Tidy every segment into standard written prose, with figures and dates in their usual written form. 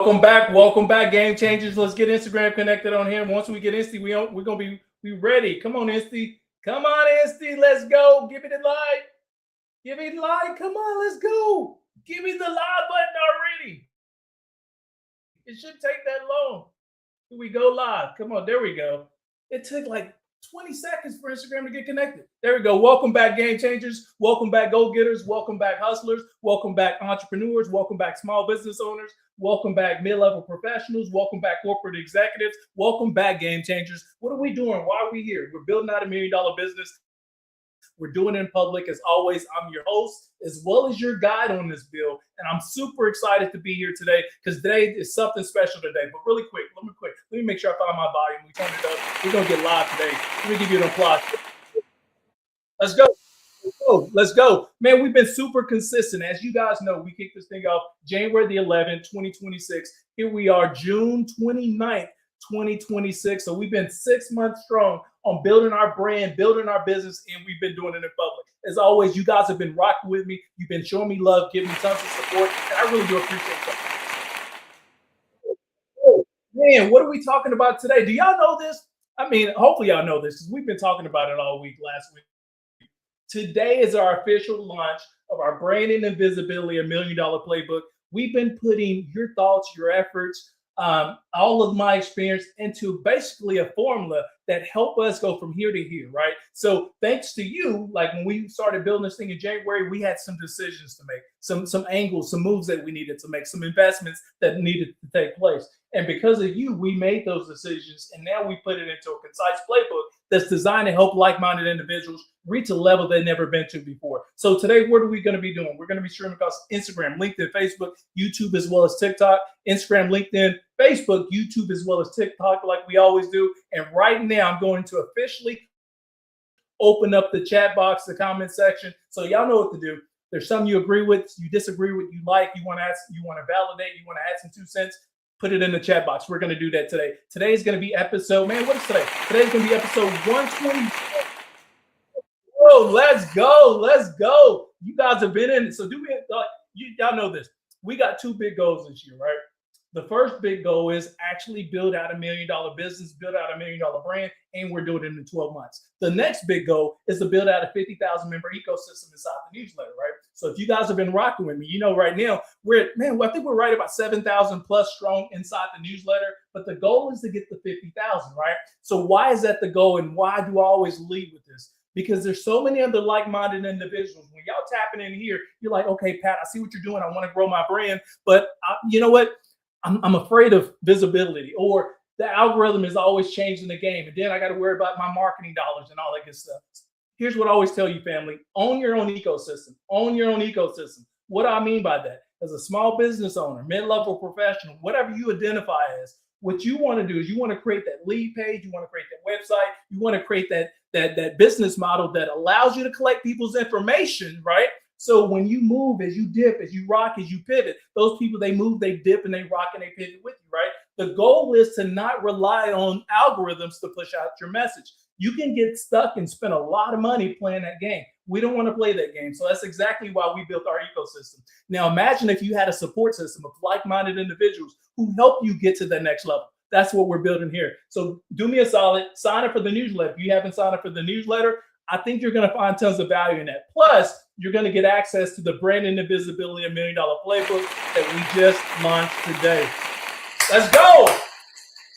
Welcome back, game changers. Let's get Instagram connected on here. Once we get Insta, we're gonna be ready. Come on, Insta. Come on, Insta. Let's go. Give me the like. Give me the like. Come on, let's go. Give me the live button already. It shouldn't take that long. Here we go live. Come on, there we go. It took like 20 seconds for Instagram to get connected. There we go. Welcome back, game changers. Welcome back, go getters. Welcome back, hustlers. Welcome back, entrepreneurs. Welcome back, small business owners. Welcome back, mid-level professionals. Welcome back, corporate executives. Welcome back, game changers. What are we doing? Why are we here? We're building out $1 million business. We're doing it in public. As always, I'm your host, as well as your guide on this bill. And I'm super excited to be here today because today is something special today. But really quick, let me make sure I find my volume. We turned it up. We're going to get live today. Let me give you an applause. Let's go. Let's go. Man, we've been super consistent. As you guys know, we kicked this thing off January the 11th, 2026. Here we are, June 29th, 2026. So we've been 6 months strong on building our brand, building our business, and we've been doing it in public. As always, you guys have been rocking with me. You've been showing me love, giving me tons of support, and I really do appreciate that. Oh, man, what are we talking about today? Do y'all know this? I mean, hopefully y'all know this because we've been talking about it all week last week. Today is our official launch of our branding and visibility $1 million playbook. We've been putting your thoughts, your efforts, all of my experience into basically a formula that help us go from here to here, right? So thanks to you, like when we started building this thing in January, we had some decisions to make, some angles, some moves that we needed to make, some investments that needed to take place. And because of you, we made those decisions, and now we put it into a concise playbook that's designed to help like-minded individuals reach a level they've never been to before. So today, what are we going to be doing? We're going to be streaming across Instagram, LinkedIn, Facebook, YouTube, as well as TikTok. Instagram, LinkedIn, Facebook, YouTube, as well as TikTok, like we always do. And right now, I'm going to officially open up the chat box, the comment section. So y'all know what to do. There's some you agree with, you disagree with, you like, you want to ask, you want to validate, you want to add some 2 cents. Put it in the chat box. We're going to do that today. Today is going to be episode, man, what is today? Today's going to be episode 120. Whoa, let's go. Let's go. You guys have been in it. So do me, y'all know this. We got 2 big goals this year, right? The first big goal is actually build out $1 million business, build out $1 million brand, and we're doing it in 12 months. The next big goal is to build out a 50,000 member ecosystem inside the newsletter, right? So if you guys have been rocking with me, you know right now I think we're right about 7,000 plus strong inside the newsletter, but the goal is to get to 50,000, right? So why is that the goal, and why do I always lead with this? Because there's so many other like-minded individuals. When y'all tapping in here, you're like, okay, Pat, I see what you're doing. I want to grow my brand, but you know what? I'm afraid of visibility, or the algorithm is always changing the game. And then I got to worry about my marketing dollars and all that good stuff. Here's what I always tell you, family: own your own ecosystem. Own your own ecosystem. What do I mean by that? As a small business owner, mid-level professional, whatever you identify as, what you want to do is you want to create that lead page. You want to create that website. You want to create that business model that allows you to collect people's information, right? So when you move, as you dip, as you rock, as you pivot, those people, they move, they dip, and they rock, and they pivot with you, right? The goal is to not rely on algorithms to push out your message. You can get stuck and spend a lot of money playing that game. We don't want to play that game. So that's exactly why we built our ecosystem. Now, imagine if you had a support system of like-minded individuals who help you get to the next level. That's what we're building here. So do me a solid, sign up for the newsletter. If you haven't signed up for the newsletter, I think you're going to find tons of value in that. Plus, you're going to get access to the branding and visibility $1 million playbook that we just launched today. Let's go.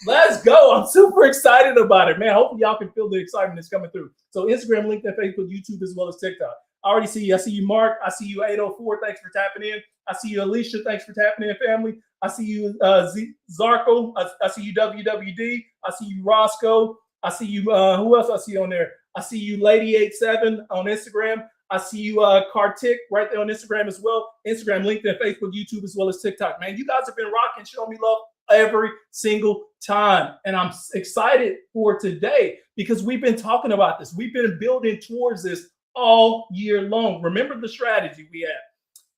Let's go. I'm super excited about it, man. Hopefully y'all can feel the excitement that's coming through. So Instagram, LinkedIn, Facebook, YouTube, as well as TikTok. I already see you. I see you, Mark. I see you, 804. Thanks for tapping in. I see you, Alicia. Thanks for tapping in, family. I see you, Zarko. I see you, WWD. I see you, Roscoe. I see you, who else I see on there? I see you, Lady87 on Instagram. I see you, Kartik, right there on Instagram as well. Instagram, LinkedIn, Facebook, YouTube, as well as TikTok. Man, you guys have been rocking, showing me love every single time. And I'm excited for today because we've been talking about this. We've been building towards this all year long. Remember the strategy we had.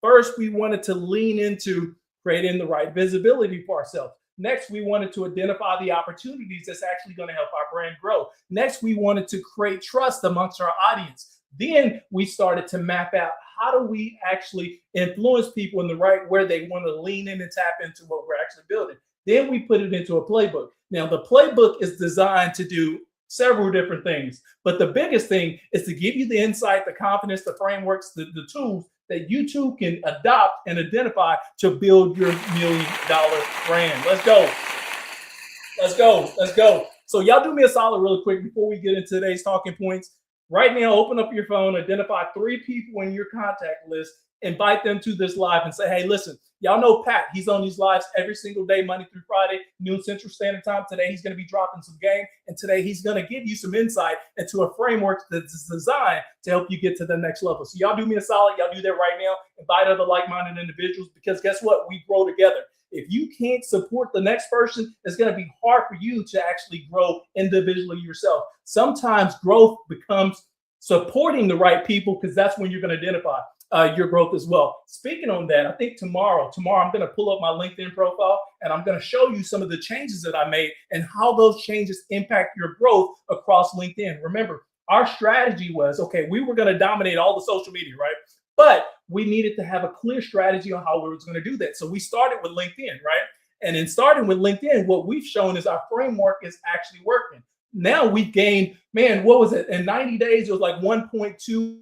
First, we wanted to lean into creating the right visibility for ourselves. Next, we wanted to identify the opportunities that's actually going to help our brand grow. Next, we wanted to create trust amongst our audience. Then we started to map out how do we actually influence people in the right where they want to lean in and tap into what we're actually building. Then we put it into a playbook. Now, the playbook is designed to do several different things, but the biggest thing is to give you the insight, the confidence, the frameworks, the tools that you too can adopt and identify to build your $1 million brand. Let's go. Let's go. Let's go. So y'all do me a solid really quick before we get into today's talking points. Right now, open up your phone, identify 3 people in your contact list, invite them to this live and say, hey, listen, y'all know Pat. He's on these lives every single day, Monday through Friday, noon Central Standard Time. Today, he's going to be dropping some game. And today, he's going to give you some insight into a framework that's designed to help you get to the next level. So y'all do me a solid. Y'all do that right now. Invite other like-minded individuals, because guess what? We grow together. If you can't support the next person, it's going to be hard for you to actually grow individually yourself. Sometimes growth becomes supporting the right people, because that's when you're going to identify your growth as well. Speaking on that, I think tomorrow I'm going to pull up my LinkedIn profile and I'm going to show you some of the changes that I made and how those changes impact your growth across LinkedIn. Remember, our strategy was, okay, we were going to dominate all the social media, right? But we needed to have a clear strategy on how we were going to do that. So we started with LinkedIn, right? And in starting with LinkedIn, what we've shown is our framework is actually working. Now we've gained, man, what was it? In 90 days, it was like 1.2,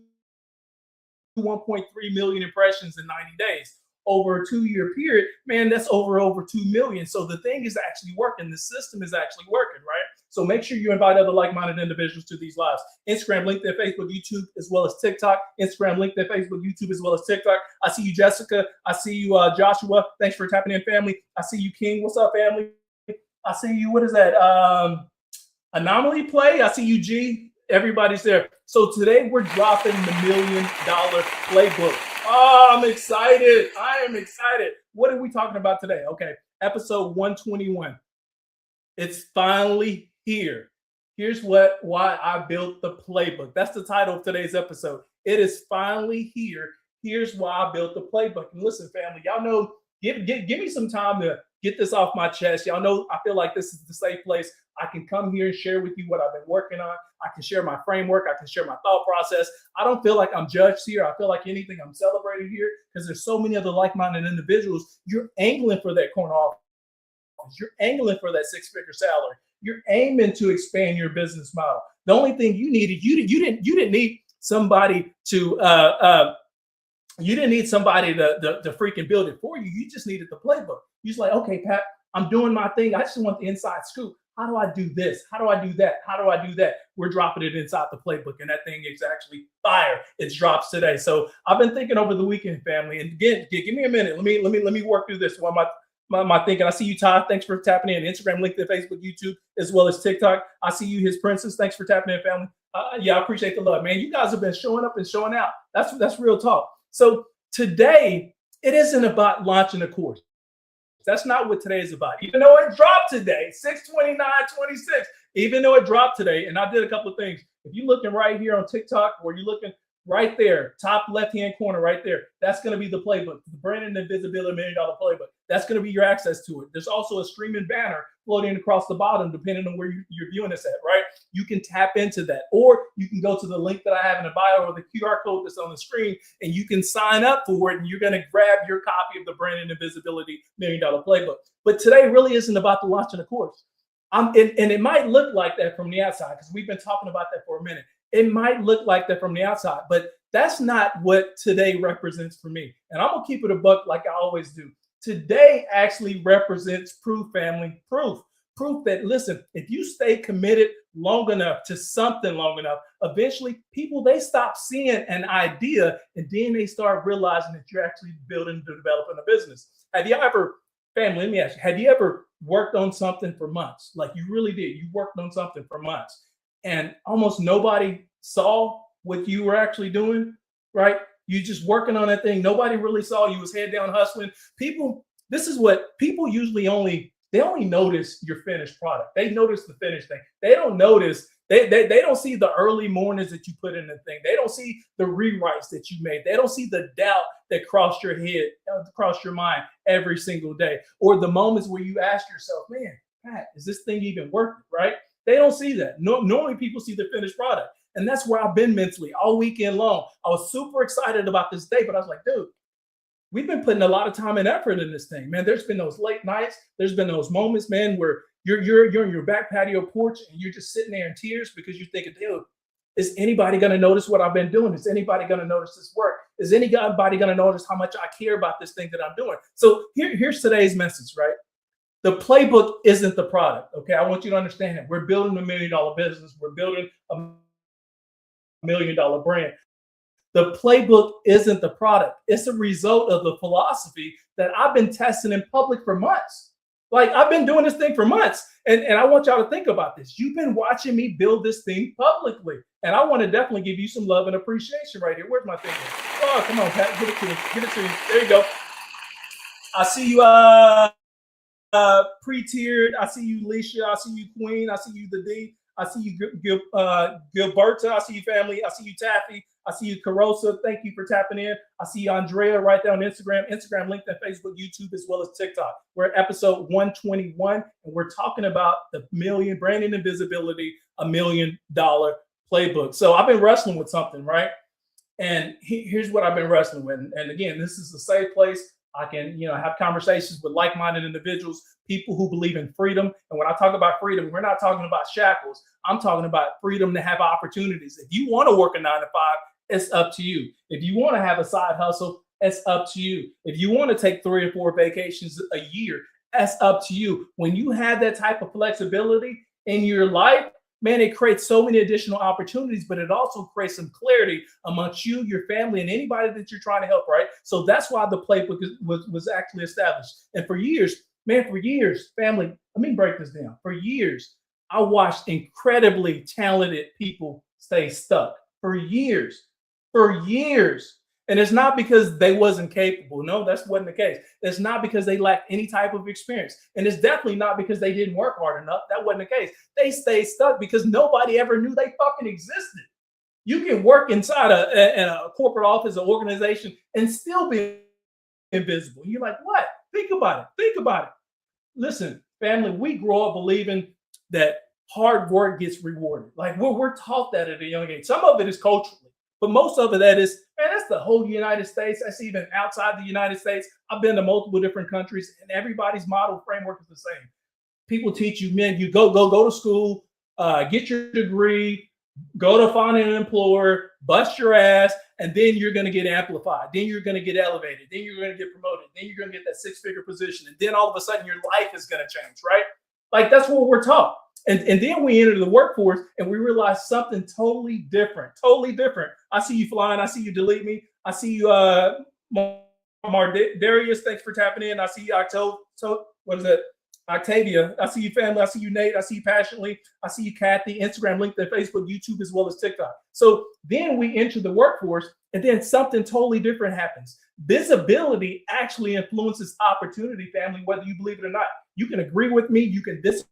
1.3 million impressions in 90 days. Over a 2-year period, man, that's over 2 million. So the thing is actually working. The system is actually working, right? So make sure you invite other like-minded individuals to these lives. Instagram, LinkedIn, Facebook, YouTube, as well as TikTok. Instagram, LinkedIn, Facebook, YouTube, as well as TikTok. I see you, Jessica. I see you, Joshua. Thanks for tapping in, family. I see you, King. What's up, family? I see you. What is that? Anomaly Play. I see you, G. Everybody's there. So today we're dropping the $1 million playbook. Oh, I'm excited. I am excited. What are we talking about today? Okay, episode 121. It's finally here. Here's why I built the playbook. That's the title of today's episode. It is finally here. Here's why I built the playbook. And listen, family, y'all know, give me some time to get this off my chest. Y'all know I feel like this is the safe place. I can come here and share with you what I've been working on. I can share my framework. I can share my thought process. I don't feel like I'm judged here. I feel like anything, I'm celebrated here, because there's so many other like-minded individuals. You're angling for that corner office. You're angling for that 6-figure salary. You're aiming to expand your business model. The only thing you needed, you didn't need somebody to you didn't need somebody to freaking build it for you. You just needed the playbook. You're just like, okay, Pat, I'm doing my thing. I just want the inside scoop. How do I do this? How do I do that? How do I do that? We're dropping it inside the playbook, and that thing is actually fire. It drops today. So I've been thinking over the weekend, family. And again, give me a minute. Let me work through this. What my thinking? I see you, Todd. Thanks for tapping in. Instagram, LinkedIn, Facebook, YouTube, as well as TikTok. I see you, His Princess. Thanks for tapping in, family. Yeah, I appreciate the love, man. You guys have been showing up and showing out. That's real talk. So today, it isn't about launching a course. That's not what today is about. Even though it dropped today, 6/29/26, even though it dropped today, and I did a couple of things. If you're looking right here on TikTok, or you're looking right there, top left-hand corner right there, that's going to be the playbook, the Branding and Visibility $1 million playbook. That's going to be your access to it. There's also a streaming banner floating across the bottom, depending on where you're viewing this at, right? You can tap into that, or you can go to the link that I have in the bio or the QR code that's on the screen, and you can sign up for it, and you're going to grab your copy of the Branding and Visibility $1 million playbook. But today really isn't about the launching a course. And it might look like that from the outside, because we've been talking about that for a minute. It might look like that from the outside, but that's not what today represents for me. And I'm going to keep it a buck like I always do. Today actually represents proof, family. Proof that, listen, if you stay committed long enough to something long enough, eventually people, they stop seeing an idea, and then they start realizing that you're actually building and developing a business. Have you ever, family, let me ask you, have you ever worked on something for months? Like you really did. You worked on something for months, and almost nobody saw what you were actually doing, right? You just working on that thing. Nobody really saw you was head down hustling. People, this is what people usually only notice your finished product. They notice the finished thing. They don't notice, they don't see the early mornings that you put in the thing. They don't see the rewrites that you made. They don't see the doubt that crossed your head, crossed your mind every single day, or the moments where you ask yourself, man, Pat, is this thing even working, right? They don't see that. Normally people see the finished product. And that's where I've been mentally all weekend long. I was super excited about this day, but I was like, dude, we've been putting a lot of time and effort in this thing, man. There's been those late nights. There's been those moments, man, where you're in your back patio porch and you're just sitting there in tears because you're thinking, dude, is anybody going to notice what I've been doing? Is anybody going to notice this work? Is anybody going to notice how much I care about this thing that I'm doing? So here's today's message, right? The playbook isn't the product. Okay, I want you to understand that we're building $1 million business. We're building a $1 million brand. The playbook isn't the product. It's a result of the philosophy that I've been testing in public for months. Like, I've been doing this thing for months. And I want y'all to think about this. You've been watching me build this thing publicly. And I want to definitely give you some love and appreciation right here. Where's my thing? Oh, come on, Pat. Give it to me. Give it to me. There you go. I see you pre-tiered. I see you, Leisha. I see you, Queen. I see you, the D. I see you, Gilberta. I see you, family. I see you, Taffy. I see you, Carosa. Thank you for tapping in. I see you, Andrea, right there on Instagram, LinkedIn, Facebook, YouTube, as well as TikTok. We're at episode 121, and we're talking about the branding and visibility, $1 million playbook. So I've been wrestling with something, right? And here's what I've been wrestling with. And again, this is a safe place. I can, have conversations with like-minded individuals, people who believe in freedom. And when I talk about freedom, we're not talking about shackles. I'm talking about freedom to have opportunities. If you want to work a 9 to 5, it's up to you. If you want to have a side hustle, it's up to you. If you want to take 3 or 4 vacations a year, that's up to you. When you have that type of flexibility in your life, man, it creates so many additional opportunities, but it also creates some clarity amongst you, your family, and anybody that you're trying to help, right? So that's why the playbook was actually established. And for years, family, let me break this down. For years, I watched incredibly talented people stay stuck. For years. And it's not because they wasn't capable. No, that wasn't the case. It's not because they lacked any type of experience. And it's definitely not because they didn't work hard enough. That wasn't the case. They stayed stuck because nobody ever knew they fucking existed. You can work inside a corporate office or organization and still be invisible. You're like, what? Think about it. Listen, family, we grow up believing that hard work gets rewarded. Like we're taught that at a young age. Some of it is culturally. But most of it, that's the whole United States. That's even outside the United States. I've been to multiple different countries, and everybody's model framework is the same. People teach you, man, you go to school, get your degree, go to find an employer, bust your ass, and then you're going to get amplified. Then you're going to get elevated. Then you're going to get promoted. Then you're going to get that 6-figure position. And then all of a sudden, your life is going to change, right? Like, that's what we're taught. And then we enter the workforce and we realize something totally different. I see you flying. I see you delete me. I see you, Darius. Thanks for tapping in. I see you, Octavia. I see you, family. I see you, Nate. I see you, Passionately. I see you, Kathy. Instagram, LinkedIn, Facebook, YouTube, as well as TikTok. So then we enter the workforce and then something totally different happens. Visibility actually influences opportunity, family, whether you believe it or not. You can agree with me. You can disagree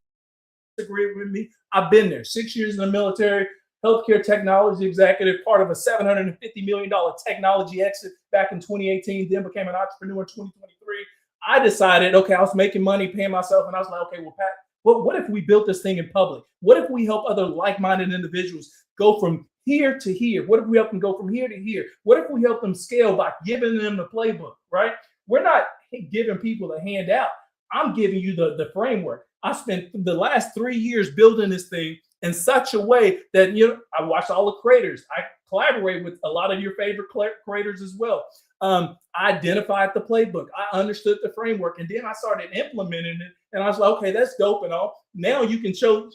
with me. I've been there. 6 years in the military, healthcare technology executive, part of a $750 million technology exit back in 2018, then became an entrepreneur in 2023. I decided, okay, I was making money, paying myself, and I was like, okay, well, Pat, what if we built this thing in public? What if we help other like-minded individuals go from here to here? What if we help them go from here to here? What if we help them scale by giving them the playbook, right? We're not giving people a handout. I'm giving you the framework. I spent the last 3 years building this thing in such a way that, I watched all the creators. I collaborate with a lot of your favorite creators as well. I identified the playbook. I understood the framework, and then I started implementing it. And I was like, okay, that's dope and all. Now you can show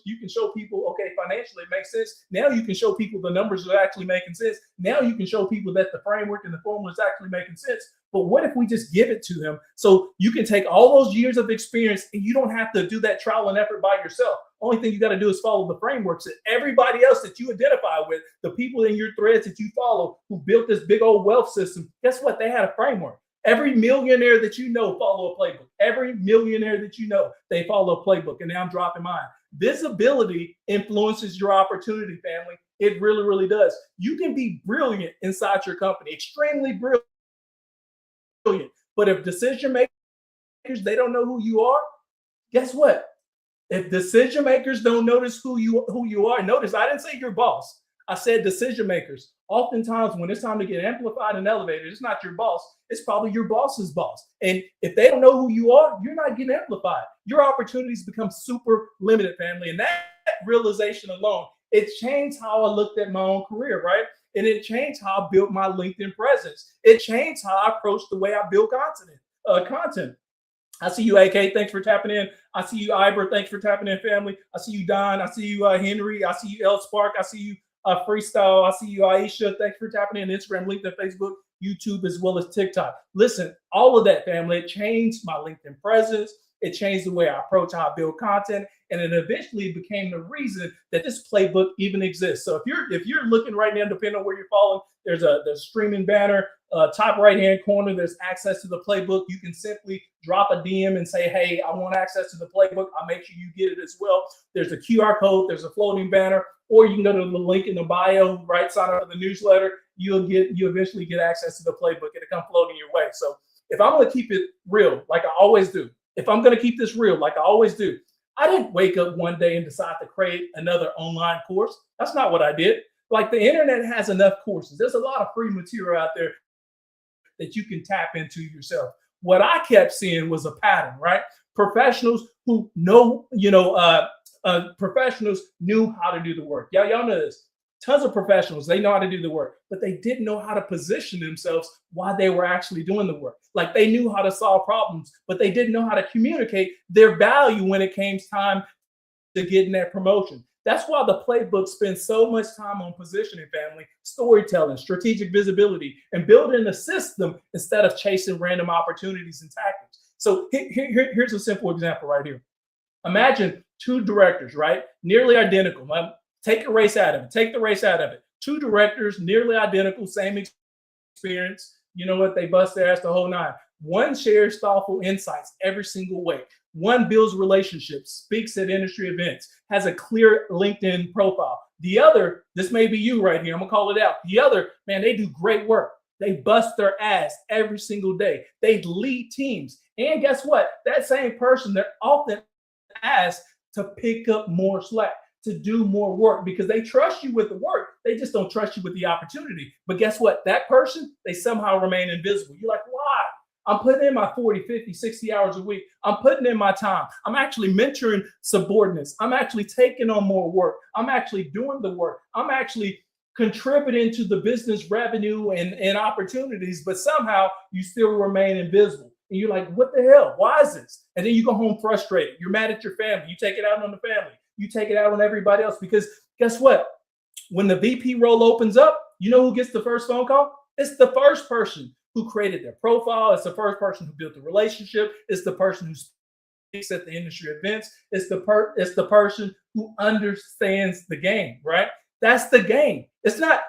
people, okay, financially it makes sense. Now you can show people the numbers are actually making sense. Now you can show people that the framework and the formula is actually making sense. But what if we just give it to them so you can take all those years of experience and you don't have to do that trial and effort by yourself? Only thing you got to do is follow the frameworks that everybody else that you identify with, the people in your threads that you follow who built this big old wealth system. Guess what? They had a framework. Every millionaire that you know follow a playbook. Every millionaire that you know, they follow a playbook. And now I'm dropping mine. Visibility influences your opportunity, family. It really, really does. You can be brilliant inside your company, extremely brilliant. But if decision makers, they don't know who you are, guess what? If decision makers don't notice who you are, notice I didn't say your boss. I said decision makers. Oftentimes, when it's time to get amplified and elevated, it's not your boss. It's probably your boss's boss. And if they don't know who you are, you're not getting amplified. Your opportunities become super limited, family. And that realization alone, it changed how I looked at my own career, right? And it changed how I built my LinkedIn presence. It changed how I approached the way I build content. I see you, AK. Thanks for tapping in. I see you, Iber. Thanks for tapping in, family. I see you, Don. I see you, Henry. I see you, L Spark. I see you, Freestyle. I see you, Aisha. Thanks for tapping in. Instagram, LinkedIn, Facebook, YouTube, as well as TikTok. Listen, all of that, family, it changed my LinkedIn presence. It changed the way I approach how I build content, and it eventually became the reason that this playbook even exists. So if you're looking right now, depending on where you're following, there's a streaming banner, top right hand corner. There's access to the playbook. You can simply drop a DM and say, "Hey, I want access to the playbook." I'll make sure you get it as well. There's a QR code. There's a floating banner, or you can go to the link in the bio. Right, sign up for the newsletter. You eventually get access to the playbook. It'll come floating your way. So if I'm going to keep it real, like I always do. If I'm going to keep this real, like I always do, I didn't wake up one day and decide to create another online course. That's not what I did. Like, the internet has enough courses. There's a lot of free material out there that you can tap into yourself. What I kept seeing was a pattern, right? Professionals who know, professionals knew how to do the work. Y'all know this. Tons of professionals, they know how to do the work, but they didn't know how to position themselves while they were actually doing the work. Like, they knew how to solve problems, but they didn't know how to communicate their value when it came time to getting that promotion. That's why the playbook spends so much time on positioning, family, storytelling, strategic visibility, and building a system instead of chasing random opportunities and tactics. So here's a simple example right here. Imagine two directors, right? Nearly identical. Take the race out of it. Two directors, nearly identical, same experience. You know what? They bust their ass the whole nine. One shares thoughtful insights every single way. One builds relationships, speaks at industry events, has a clear LinkedIn profile. The other, this may be you right here, I'm gonna call it out. The other, man, they do great work. They bust their ass every single day. They lead teams. And guess what? That same person, they're often asked to pick up more slack, to do more work, because they trust you with the work. They just don't trust you with the opportunity. But guess what? That person, they somehow remain invisible. You're like, why? I'm putting in my 40, 50, 60 hours a week. I'm putting in my time. I'm actually mentoring subordinates. I'm actually taking on more work. I'm actually doing the work. I'm actually contributing to the business revenue and opportunities, but somehow you still remain invisible. And you're like, what the hell? Why is this? And then you go home frustrated. You're mad at your family. You take it out on the family. You take it out on everybody else, because guess what? When the VP role opens up, you know who gets the first phone call? It's the first person who created their profile. It's the first person who built the relationship. It's the person who speaks at the industry events. It's the person who understands the game, right? That's the game. It's not,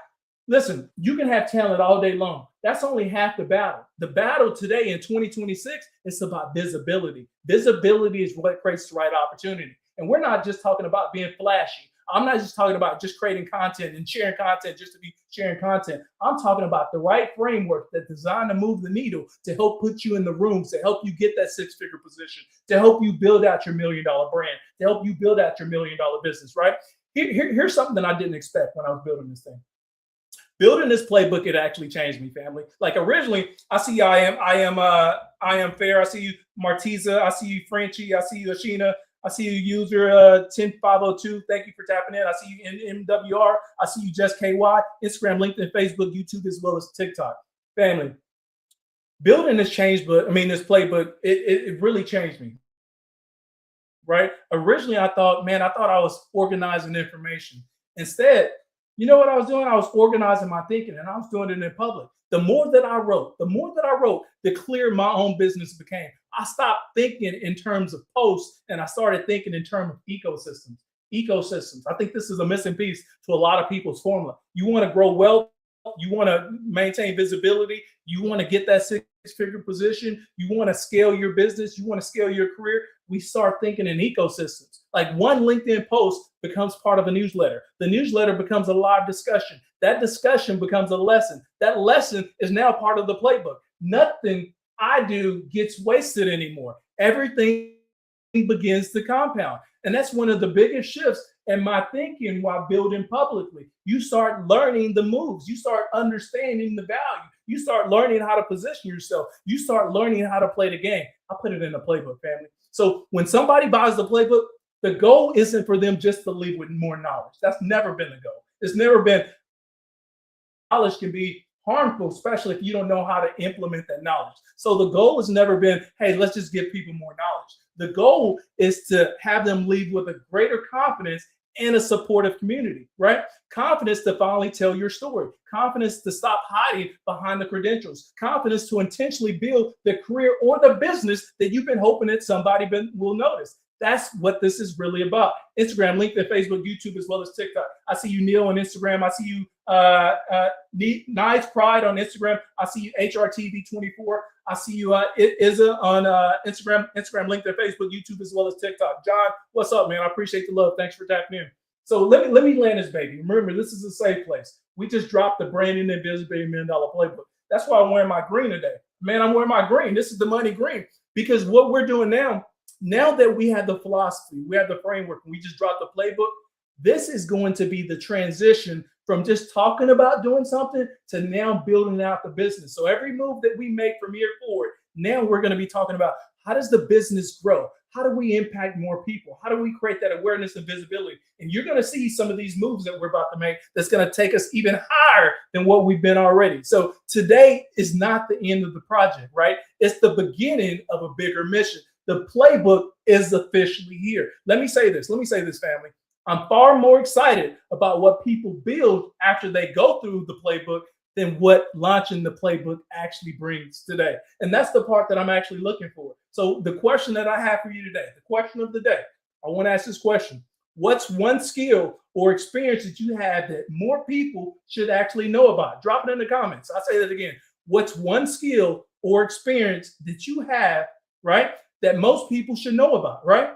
listen, you can have talent all day long. That's only half the battle. The battle today in 2026 is about visibility. Visibility is what creates the right opportunity. And we're not just talking about being flashy. I'm not just talking about just creating content and sharing content just to be sharing content. I'm talking about the right framework that's designed to move the needle, to help put you in the rooms, to help you get that six-figure position, to help you build out your $1 million brand, to help you build out your $1 million business, right? Here's something that I didn't expect when I was building this thing. Building this playbook, it actually changed me, family. Like, originally, I see I am fair. I see you, Martiza. I see you, Frenchie. I see you, Ashina. I see you, user 10502. Thank you for tapping in. I see you, MWR. I see you, Just KY. Instagram, LinkedIn, Facebook, YouTube, as well as TikTok. Family, building this this playbook, it really changed me. Right? Originally, I thought I was organizing information. Instead, you know what I was doing? I was organizing my thinking, and I was doing it in public. The more that I wrote, the clearer my own business became. I stopped thinking in terms of posts, and I started thinking in terms of ecosystems. I think this is a missing piece to a lot of people's formula. You want to grow wealth, you want to maintain visibility, you want to get that six-figure position, you want to scale your business, you want to scale your career. We start thinking in ecosystems. Like, one LinkedIn post becomes part of a newsletter. The newsletter becomes a live discussion. That discussion becomes a lesson. That lesson is now part of the playbook. Nothing I do gets wasted anymore. Everything begins to compound. And that's one of the biggest shifts And my thinking while building publicly, you start learning the moves. You start understanding the value. You start learning how to position yourself. You start learning how to play the game. I put it in the playbook, family. So when somebody buys the playbook, the goal isn't for them just to leave with more knowledge. That's never been the goal. It's never been. Knowledge can be harmful, especially if you don't know how to implement that knowledge. So the goal has never been, hey, let's just give people more knowledge. The goal is to have them leave with a greater confidence and a supportive community, right? Confidence to finally tell your story. Confidence to stop hiding behind the credentials. Confidence to intentionally build the career or the business that you've been hoping that somebody will notice. That's what this is really about. Instagram, LinkedIn, Facebook, YouTube, as well as TikTok. I see you, Neil, on Instagram. I see you, Nice Pride on Instagram. I see you, HRTV24. I see you, Izza on Instagram, LinkedIn, Facebook, YouTube, as well as TikTok. John, what's up, man? I appreciate the love. Thanks for tapping in. So let me land this baby. Remember, this is a safe place. We just dropped the Branding and Visibility $1 Million Playbook. That's why I'm wearing my green today. Man, I'm wearing my green. This is the money green. Because what we're doing now that we have the philosophy, we have the framework, and we just dropped the playbook, this is going to be the transition from just talking about doing something to now building out the business. So every move that we make from here forward, now we're going to be talking about how does the business grow? How do we impact more people? How do we create that awareness and visibility? And you're going to see some of these moves that we're about to make that's going to take us even higher than what we've been already. So today is not the end of the project, right? It's the beginning of a bigger mission. The playbook is officially here. Let me say this, family. I'm far more excited about what people build after they go through the playbook than what launching the playbook actually brings today. And that's the part that I'm actually looking for. So the question that I have for you today, the question of the day, I want to ask this question. What's one skill or experience that you have that more people should actually know about? Drop it in the comments. I'll say that again. What's one skill or experience that you have, right, that most people should know about, right?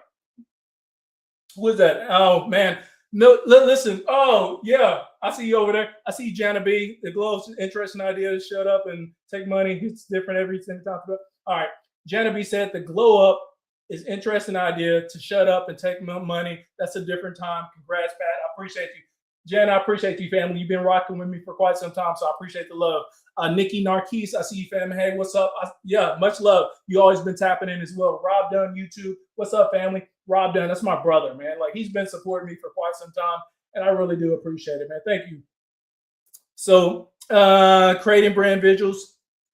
Who is that? Oh, man. No, listen. Oh, yeah. I see you over there. I see you, Jana B. The glow's interesting idea to shut up and take money. It's different every single time. All right. Jana B said the glow up is interesting idea to shut up and take money. That's a different time. Congrats, Pat. I appreciate you. Jana, I appreciate you, family. You've been rocking with me for quite some time, so I appreciate the love. Nikki Narquise, I see you, family. Hey, what's up? Yeah, much love. You always been tapping in as well. Rob Dunn, YouTube. What's up, family? Rob Dunn, that's my brother, man. Like, he's been supporting me for quite some time, and I really do appreciate it, man. Thank you. So, creating brand visuals.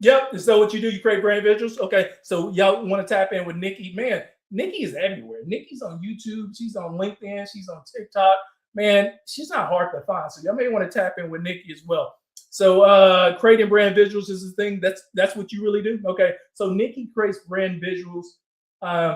Yep, is that what you do? You create brand visuals? Okay, so y'all want to tap in with Nikki. Man, Nikki is everywhere. Nikki's on YouTube. She's on LinkedIn. She's on TikTok. Man, she's not hard to find. So y'all may want to tap in with Nikki as well. So creating brand visuals is the thing. That's what you really do. Okay. So Nikki creates brand visuals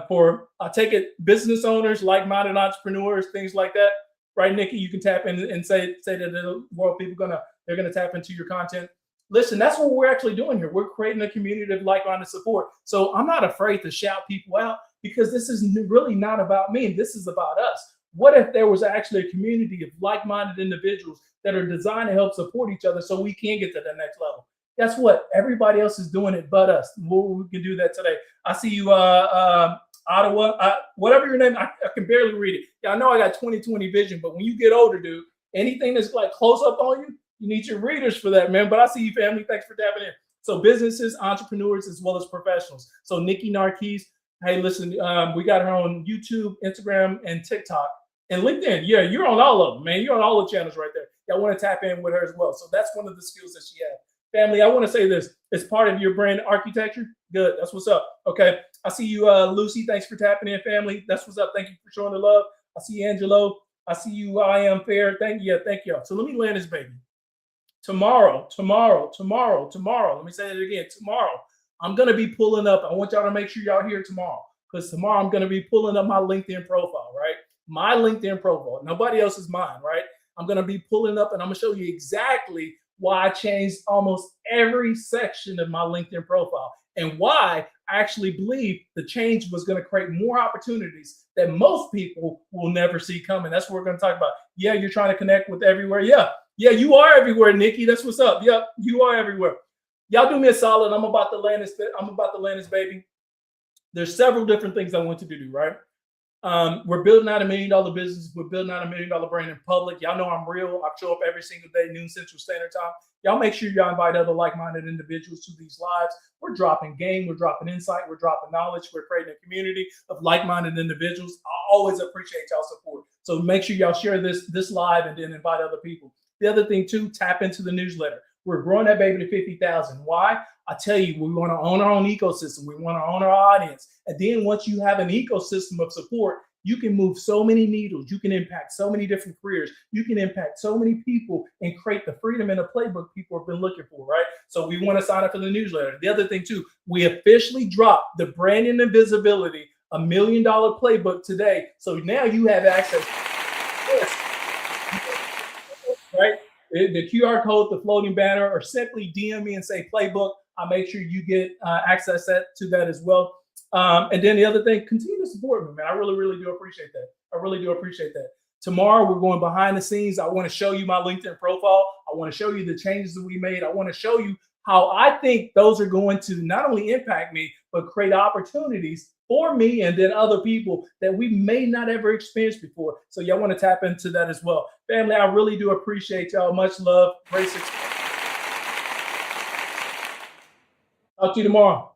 for, I take it, business owners, like-minded entrepreneurs, things like that. Right, Nikki? You can tap in and say that the world people they're gonna tap into your content. Listen, that's what we're actually doing here. We're creating a community of like-minded support. So I'm not afraid to shout people out because this is really not about me. This is about us. What if there was actually a community of like-minded individuals that are designed to help support each other so we can get to the next level? Guess what? Everybody else is doing it but us. We can do that today. I see you, Ottawa, whatever your name, I can barely read it. Yeah, I know I got 20/20 vision, but when you get older, dude, anything that's like close up on you, you need your readers for that, man. But I see you, family. Thanks for tapping in. So businesses, entrepreneurs, as well as professionals. So Nikki Narquise, hey, listen, we got her on YouTube, Instagram, and TikTok. And LinkedIn, yeah, you're on all of them, man. You're on all the channels right there. Y'all want to tap in with her as well. So that's one of the skills that she has. Family, I want to say this. It's part of your brand architecture. Good. That's what's up. Okay. I see you, Lucy. Thanks for tapping in, family. That's what's up. Thank you for showing the love. I see Angelo. I see you, I Am Fair. Thank you. Yeah, thank y'all. So let me land this baby. Tomorrow. Let me say it again. Tomorrow, I'm going to be pulling up. I want y'all to make sure y'all here tomorrow because tomorrow I'm going to be pulling up my LinkedIn profile, right? My LinkedIn profile. Nobody else's mine, right? I'm going to be pulling up and I'm going to show you exactly why I changed almost every section of my LinkedIn profile and why I actually believe the change was going to create more opportunities that most people will never see coming. That's what we're going to talk about. Yeah, you're trying to connect with everywhere. Yeah, you are everywhere, Nikki. That's what's up. Yep, you are everywhere. Y'all do me a solid. I'm about to land this baby. There's several different things I want you to do, right? We're building out $1 million business. We're building out $1 million brand in public. Y'all know I'm real. I show up every single day, noon Central Standard Time. Y'all make sure y'all invite other like-minded individuals to these lives. We're dropping game. We're dropping insight. We're dropping knowledge. We're creating a community of like-minded individuals. I always appreciate y'all support. So make sure y'all share this live and then invite other people. The other thing too, tap into the newsletter. We're growing that baby to 50,000. Why? I tell you, we want to own our own ecosystem. We want to own our audience. And then once you have an ecosystem of support, you can move so many needles. You can impact so many different careers. You can impact so many people and create the freedom and the playbook people have been looking for, right? So we want to sign up for the newsletter. The other thing too, we officially dropped the branding and visibility $1 million playbook today. So now you have access to this, right? The QR code, the floating banner, or simply DM me and say playbook. I'll make sure you get access to that as well. And then the other thing, continue to support me, man. I really, really do appreciate that. I really do appreciate that. Tomorrow, we're going behind the scenes. I want to show you my LinkedIn profile. I want to show you the changes that we made. I want to show you how I think those are going to not only impact me, but create opportunities for me and then other people that we may not ever experience before. So y'all want to tap into that as well. Family, I really do appreciate y'all. Much love. Great success. Talk to you tomorrow.